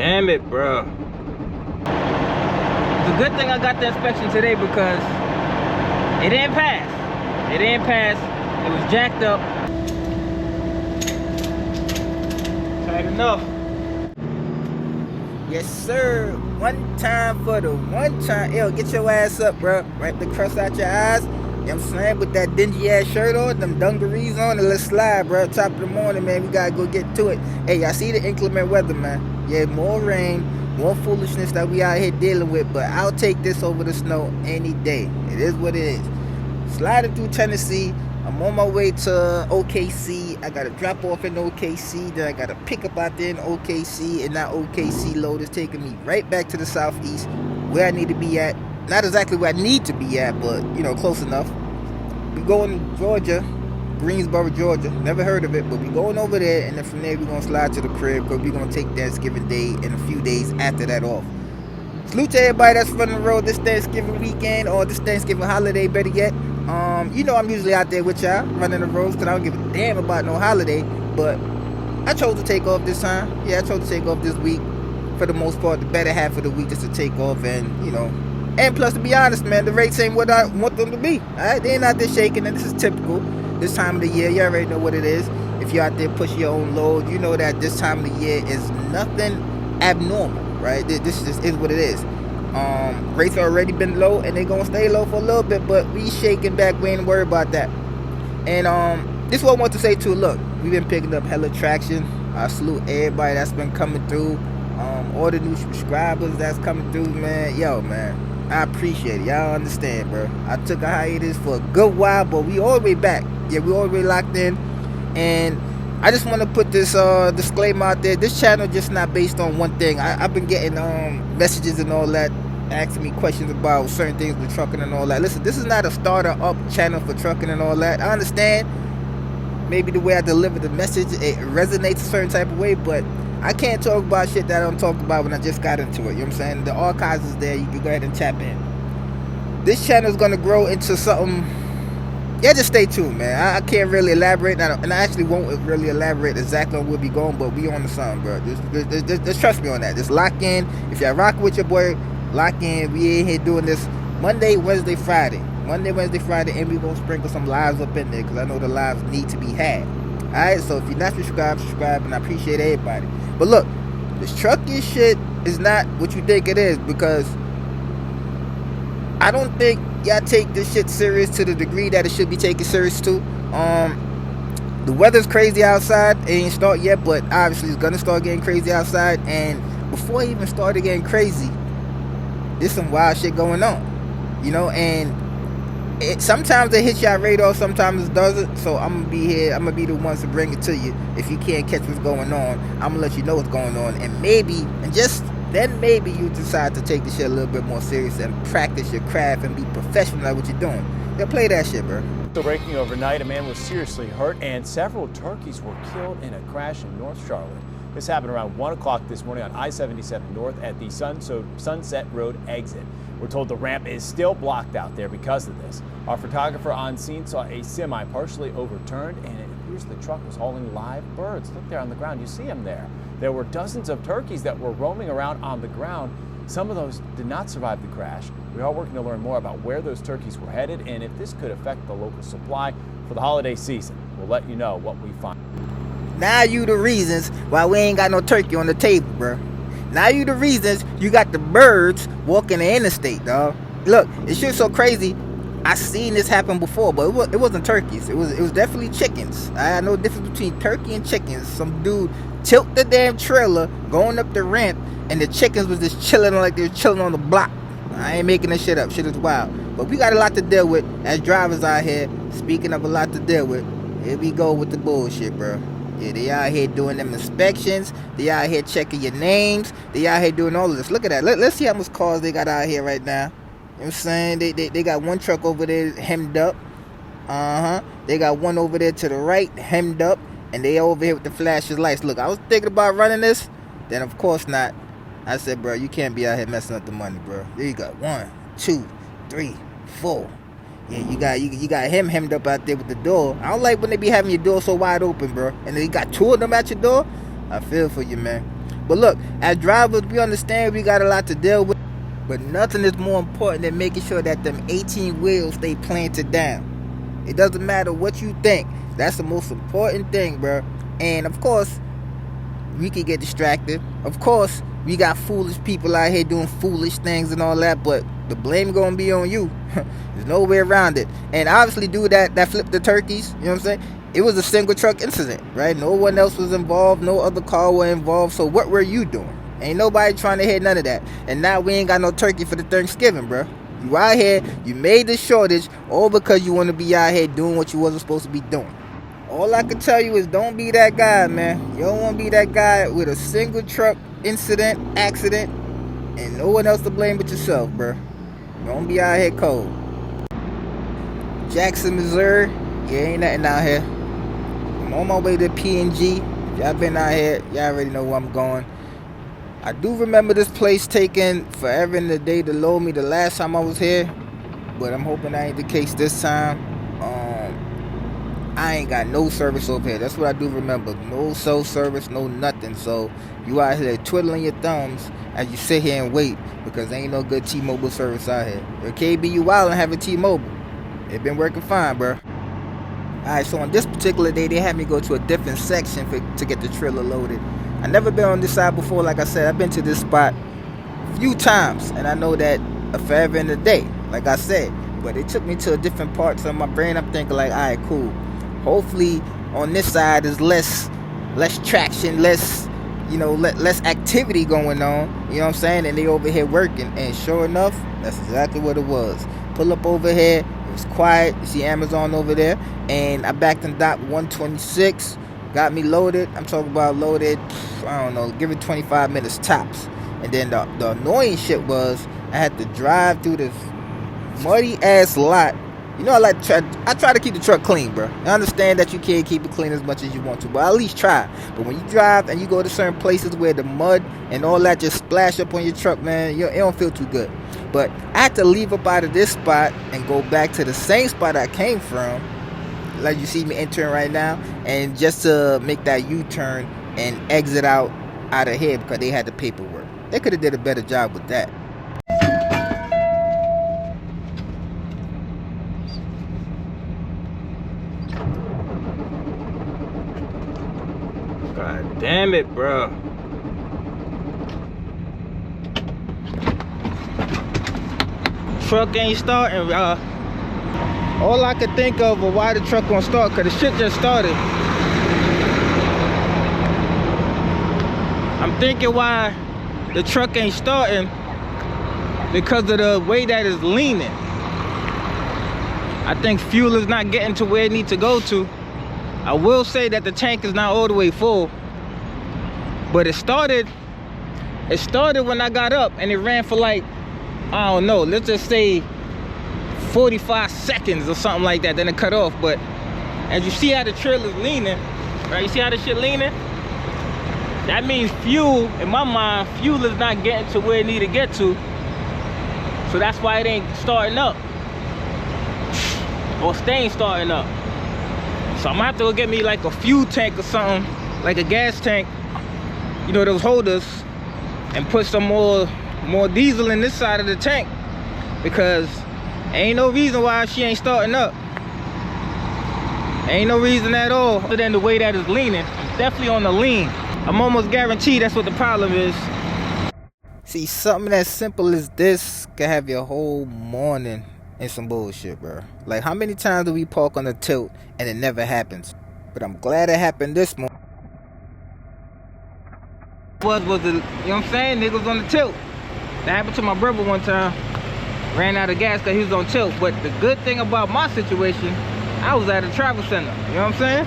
Damn it, bro. It's a good thing I got the inspection today because it didn't pass. It didn't pass. It was jacked up. Tight enough. Yes, sir. One time for the one time. Yo, get your ass up, bro. Wipe the crust out your eyes. You know what I'm saying? With that dingy ass shirt on, them dungarees on, and let's slide, bro. Top of the morning, man. We gotta go get to it. Hey, y'all see the inclement weather, man? Yeah, more rain, more foolishness that we out here dealing with, but I'll take this over the snow any day. It is what it is. Sliding through Tennessee. I'm on my way to OKC. I gotta drop off in OKC, then I gotta pick up out there in OKC, and that OKC load is taking me right back to the southeast, where I need to be at. Not exactly where I need to be at, but, you know, close enough. We're going to Georgia, Greensboro, Georgia. Never heard of it, but we're going over there, and then from there we're going to slide to the crib, because we're going to take Thanksgiving Day and a few days after that off. Salute to everybody that's running the road this Thanksgiving weekend, or this Thanksgiving holiday, better yet. You know I'm usually out there with y'all, running the roads, because I don't give a damn about no holiday, but I chose to take off this time. Yeah, I chose to take off this week, for the most part, the better half of the week, just to take off, and, you know, and plus, to be honest, man, the rates ain't what I want them to be. Alright, they ain't out there shaking, and this is typical. This time of the year, you already know what it is. If you're out there pushing your own load, you know that this time of the year is nothing abnormal, right? This just is what it is. Rates already been low, and they gonna stay low for a little bit, but we shaking back. We ain't worried about that. And this is what I want to say too. Look, we've been picking up hella traction. I salute everybody that's been coming through. All the new subscribers that's coming through, man. Yo, man, I appreciate it. Y'all understand, bro. I took a hiatus for a good while, but we all the way back. Yeah, we all the way locked in. And I just want to put this disclaimer out there. This channel just not based on one thing. I've been getting messages and all that, asking me questions about certain things with trucking and all that. Listen, this is not a starter up channel for trucking and all that. I understand maybe the way I deliver the message, it resonates a certain type of way, but I can't talk about shit that I don't talk about when I just got into it. You know what I'm saying? The archives is there. You can go ahead and tap in. This channel is going to grow into something. Yeah, just stay tuned, man. I can't really elaborate, and I actually won't really elaborate exactly on where we going, but we on the sun, bro. Just trust me on that. Just lock in. If y'all rock with your boy, lock in. We in here doing this Monday, Wednesday, Friday. Monday, Wednesday, Friday, and we going to sprinkle some lives up in there, because I know the lives need to be had. Alright, so if you're not subscribed, subscribe, and I appreciate everybody. But look, this trucking shit is not what you think it is, because I don't think y'all take this shit serious to the degree that it should be taken serious to. The weather's crazy outside. It ain't start yet, but obviously it's gonna start getting crazy outside. And before it even started getting crazy, there's some wild shit going on, you know. And sometimes it hits y'all radar, sometimes it doesn't. So I'm gonna be here. I'm gonna be the ones to bring it to you. If you can't catch what's going on, I'm gonna let you know what's going on, and maybe, and just then maybe you decide to take the shit a little bit more serious and practice your craft and be professional at what you're doing. Yeah, play that shit, bro. So breaking overnight, a man was seriously hurt and several turkeys were killed in a crash in North Charlotte. This happened around 1 o'clock this morning on I-77 North at the Sunset Road exit. We're told the ramp is still blocked out there because of this. Our photographer on scene saw a semi partially overturned, and it appears the truck was hauling live birds. Look there on the ground, you see them there. There were dozens of turkeys that were roaming around on the ground. Some of those did not survive the crash. We are working to learn more about where those turkeys were headed and if this could affect the local supply for the holiday season. We'll let you know what we find. Now you the reasons why we ain't got no turkey on the table, bro. Now you the reasons you got the birds walking the interstate, dog. Look, it's just so crazy. I seen this happen before, but it wasn't turkeys. It was definitely chickens. I know the difference between turkey and chickens. Some dude tilt the damn trailer going up the ramp, and the chickens was just chilling like they were chilling on the block. I ain't making this shit up. Shit is wild. But we got a lot to deal with as drivers out here. Speaking of a lot to deal with, here we go with the bullshit, bro. Yeah, they out here doing them inspections. They out here checking your names. They out here doing all of this. Look at that. Let's see how much cars they got out here right now. You know what I'm saying? They got one truck over there hemmed up. They got one over there to the right hemmed up. And they over here with the flashing lights. Look, I was thinking about running this. Then of course not. I said, bro, you can't be out here messing up the money, bro. There you go. 1, 2, 3, 4. Yeah, you got him hemmed up out there with the door. I don't like when they be having your door so wide open, bro. And they got 2 of them at your door. I feel for you, man. But look, as drivers, we understand we got a lot to deal with, but nothing is more important than making sure that them 18 wheels stay planted down. It doesn't matter what you think. That's the most important thing, bro. And of course, we can get distracted. Of course, we got foolish people out here doing foolish things and all that, but the blame gonna be on you. There's no way around it. And obviously, dude that flipped the turkeys, you know what I'm saying? It was a single truck incident, right? No one else was involved. No other car were involved. So what were you doing? Ain't nobody trying to hit none of that. And now we ain't got no turkey for the Thanksgiving, bro. You out here, you made the shortage, all because you want to be out here doing what you wasn't supposed to be doing. All I can tell you is don't be that guy, man. You don't want to be that guy with a single truck incident, accident, and no one else to blame but yourself, bro. Don't be out here cold. Jackson, Missouri, yeah, ain't nothing out here. I'm on my way to P&G. If y'all been out here, y'all already know where I'm going. I do remember this place taking forever in the day to load me the last time I was here, but I'm hoping that ain't the case this time. I ain't got no service over here. That's what I do remember. No cell service, no nothing. So you out here twiddling your thumbs as you sit here and wait because there ain't no good T-Mobile service out here. Or KB, you wild and having T-Mobile. It been working fine, bro. Alright, so on this particular day, they had me go to a different section to get the trailer loaded. I never been on this side before. Like I said, I've been to this spot a few times, and I know that forever in the day, like I said. But it took me to a different part, so in my brain I'm thinking like, alright, cool. Hopefully on this side there's less traction, less activity going on. You know what I'm saying? And they over here working, and sure enough, that's exactly what it was. Pull up over here. It was quiet. You see Amazon over there, and I backed in dot 126. Got me loaded. I'm talking about loaded, I don't know, give it 25 minutes tops. And then the annoying shit was I had to drive through this muddy ass lot. You know, I try to keep the truck clean, bro. I understand that you can't keep it clean as much as you want to, but at least try. But when you drive and you go to certain places where the mud and all that just splash up on your truck, man, it don't feel too good. But I had to leave up out of this spot and go back to the same spot I came from, like you see me entering right now, and just to make that U-turn and exit out of here because they had the paperwork. They could have did a better job with that. God damn it, bro. Truck ain't starting, all I could think of was why the truck won't start, because the shit just started. I'm thinking why the truck ain't starting because of the way that it's leaning. I think fuel is not getting to where it needs to go to. I will say that the tank is not all the way full, but it started when I got up, and it ran for like, I don't know, let's just say 45 seconds or something like that, then it cut off. But as you see how the trailer's leaning, right? You see how the shit leaning? That means fuel, in my mind, fuel is not getting to where it need to get to. So that's why it ain't starting up. Or staying starting up. So I'm gonna have to go get me like a fuel tank or something, like a gas tank, you know, those holders, and put some more diesel in this side of the tank, because ain't no reason why she ain't starting up. Ain't no reason at all, other than the way that it's leaning. It's definitely on the lean. I'm almost guaranteed that's what the problem is. See, something as simple as this can have your whole morning in some bullshit, bro. Like, how many times do we park on the tilt and it never happens? But I'm glad it happened this morning. Was the, you know what I'm saying? Niggas on the tilt. That happened to my brother one time. Ran out of gas because he was on tilt. But the good thing about my situation, I was at a travel center. You know what I'm saying?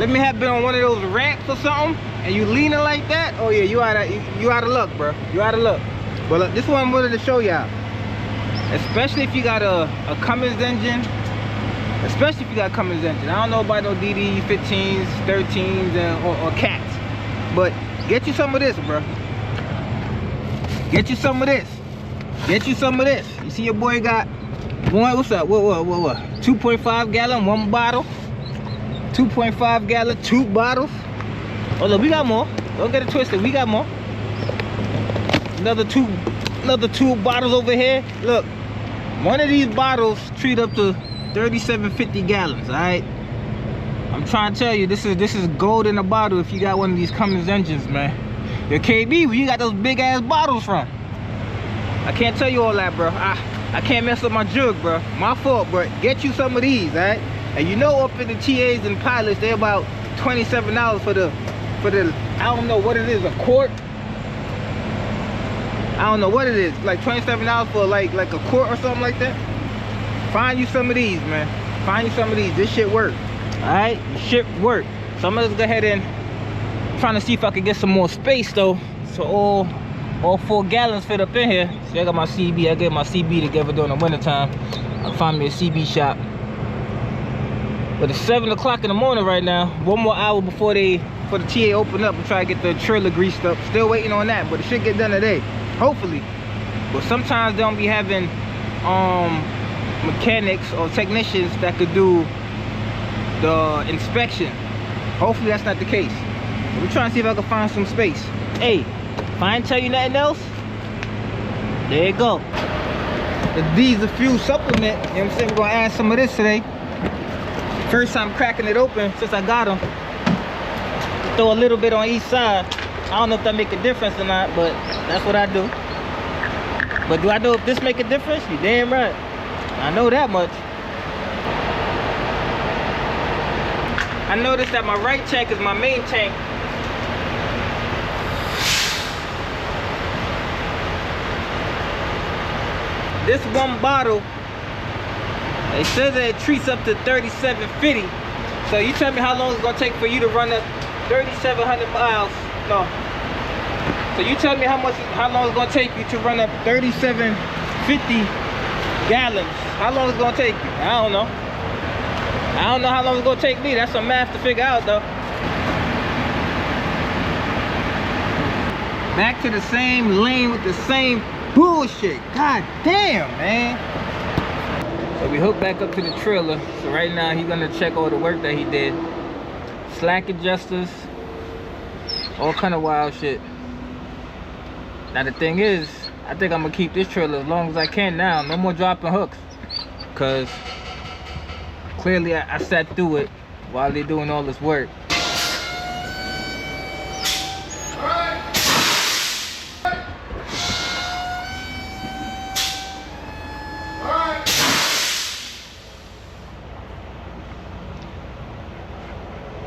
Let me have been on one of those ramps or something, and you leaning like that. Oh yeah, you out of luck, bro. You out of luck. But look, this one I'm willing to show y'all. Especially if you got a Cummins engine. Especially if you got a Cummins engine. I don't know about no DD 15s, 13s, or cats. But get you some of this, bro. Get you some of this. Get you some of this. You see your boy got one, what's up? What? 2.5 gallon, one bottle. 2.5 gallon, two bottles. Oh look, we got more. Don't get it twisted. We got more. Another two bottles over here. Look, one of these bottles treat up to 3750 gallons. All right. I'm trying to tell you, this is gold in a bottle if you got one of these Cummins engines, man. Your KB, where you got those big ass bottles from? I can't tell you all that, bro. I can't mess up my jug, bro. My fault, bro. Get you some of these, all right? And you know, up in the TAs and pilots, they're about $27 for the I don't know what it is, a quart. I don't know what it is, like $27 for like a quart or something like that. Find you some of these, man. Find you some of these. This shit work. Alright, shit work. So I'm gonna go ahead and trying to see if I can get some more space though. So all 4 gallons fit up in here. See, I got my CB. I get my CB together during the winter time. I'll find me a CB shop. But it's 7 o'clock in the morning right now. 1 more hour before the TA open up and try to get the trailer greased up. Still waiting on that, but it should get done today. Hopefully. But sometimes they don't be having mechanics or technicians that could do the inspection. Hopefully that's not the case. So we're trying to see if I can find some space. Hey, if I ain't tell you nothing else, there you go. The diesel fuel supplement, you know what I'm saying? We're gonna add some of this today. First time cracking it open since I got them. Throw a little bit on each side. I don't know if that make a difference or not, but that's what I do. But do I know if this make a difference? You damn right. I know that much. I noticed that my right tank is my main tank. This one bottle, it says that it treats up to 3750. So you tell me how long it's gonna take for you to run up 3,700 miles. No. So you tell me how long it's gonna take you to run up 3750 gallons. How long it's gonna take you? I don't know. I don't know how long it's gonna take me. That's some math to figure out though. Back to the same lane with the same bullshit. God damn, man. So we hooked back up to the trailer. So right now he's gonna check all the work that he did. Slack adjusters, all kind of wild shit. Now the thing is, I think I'm gonna keep this trailer as long as I can now. No more dropping hooks, cause clearly I sat through it while they're doing all this work.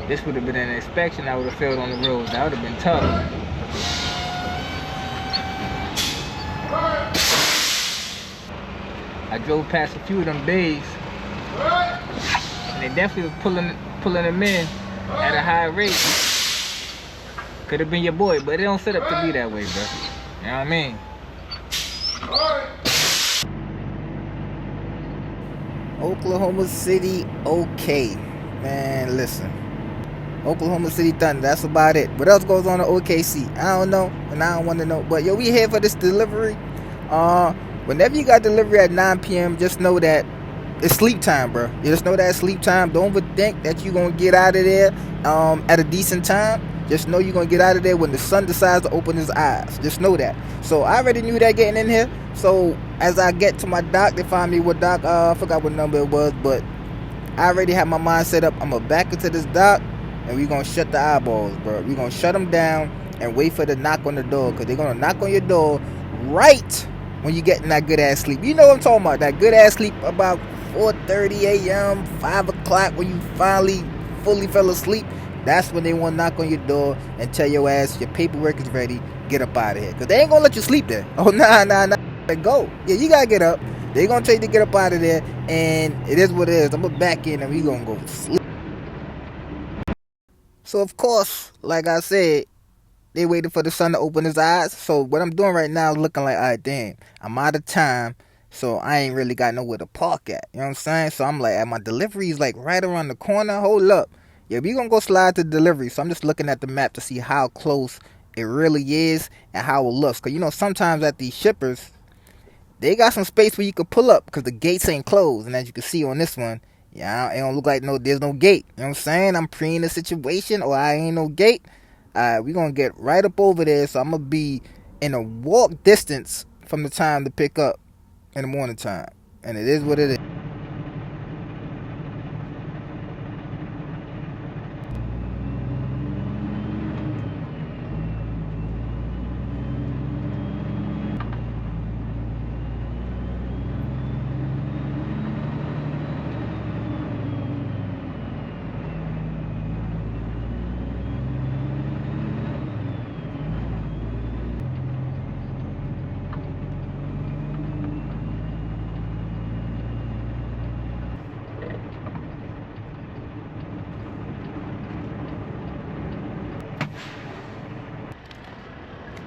This would have been an inspection I would have failed on the road. That would have been tough. I drove past a few of them bays, and they definitely was pulling them in at a high rate. Could have been your boy, but it don't set up to be that way, bro. You know what I mean? Oklahoma City, okay. Man, listen. Oklahoma City Thunder, that's about it. What else goes on in OKC? I don't know, and I don't want to know. But yo, we here for this delivery. Whenever you got delivery at 9 p.m., just know that it's sleep time, bro. You just know that it's sleep time. Don't think that you're going to get out of there at a decent time. Just know you're going to get out of there when the sun decides to open his eyes. Just know that. So I already knew that getting in here. So as I get to my dock, they find me what dock, I forgot what number it was, but I already have my mind set up. I'm going to back into this dock, and we're going to shut the eyeballs, bro. We're going to shut them down and wait for the knock on the door, because they're going to knock on your door right when you're getting that good-ass sleep. You know what I'm talking about, that good-ass sleep about 4:30 a.m., 5 o'clock, when you finally fully fell asleep. That's when they want to knock on your door and tell your ass your paperwork is ready, get up out of here. Because they ain't going to let you sleep there. Oh, nah, go. Yeah, you got to get up. They're going to tell you to get up out of there, and it is what it is. I'm going to back in, and we going to go to sleep. So, of course, like I said, they waited for the sun to open his eyes. So, what I'm doing right now is looking like, all right, damn, I'm out of time. So, I ain't really got nowhere to park at. You know what I'm saying? So, I'm like, my delivery is like right around the corner. Hold up. Yeah, we going to go slide to delivery. So, I'm just looking at the map to see how close it really is and how it looks. Because, you know, sometimes at these shippers, they got some space where you can pull up because the gates ain't closed. And as you can see on this one, yeah, it don't look like there's no gate. You know what I'm saying? I'm preying the situation, or I ain't no gate. We're gonna get right up over there, so I'm gonna be in a walk distance from the time to pick up in the morning time. And it is what it is.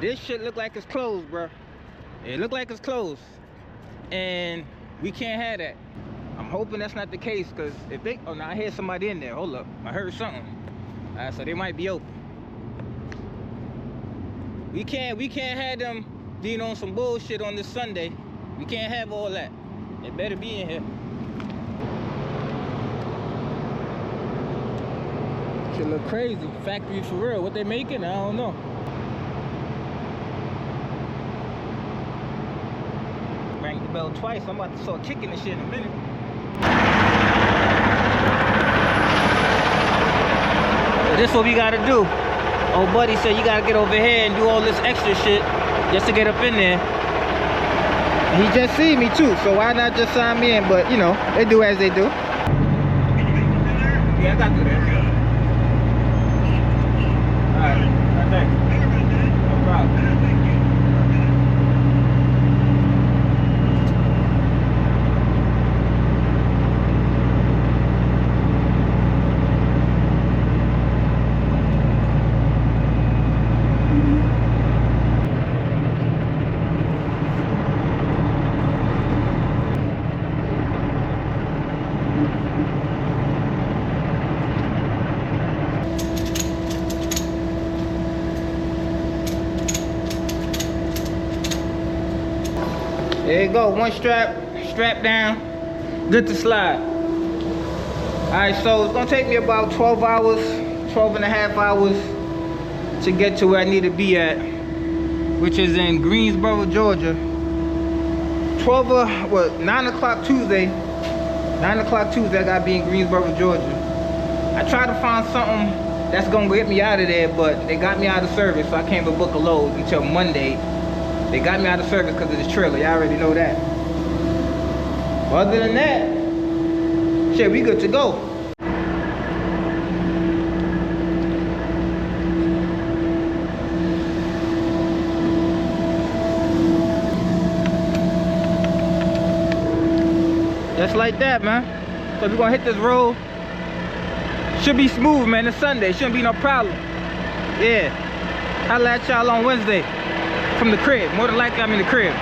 This shit look like it's closed, bro. It look like it's closed, and we can't have that. I'm hoping that's not the case, cause if they, oh, now I hear somebody in there. Hold up, I heard something. So they might be open. We can't have them being on some bullshit on this Sunday. We can't have all that. They better be in here. Shit look crazy. Factory for real. What they making? I don't know. Rang the bell twice. I'm about to start kicking this shit in a minute. So this is what we gotta do. Old buddy said you gotta get over here and do all this extra shit just to get up in there. And he just seen me too, so why not just sign me in? But you know, they do as they do. Yeah, I got through there. Alright, thank you. No problem. There you go, one strap down, good to slide. Alright, so it's gonna take me about 12 and a half hours to get to where I need to be at, which is in Greensboro, Georgia. 9 o'clock Tuesday. 9 o'clock Tuesday, I gotta be in Greensboro, Georgia. I tried to find something that's gonna get me out of there, but they got me out of service, so I can't even book a load until Monday. They got me out of service because of this trailer. Y'all already know that. But other than that, shit, we good to go. Just like that, man. So we're gonna hit this road. Should be smooth, man. It's Sunday. Shouldn't be no problem. Yeah. Holla at y'all on Wednesday. From the crib. More than likely, I'm in the crib.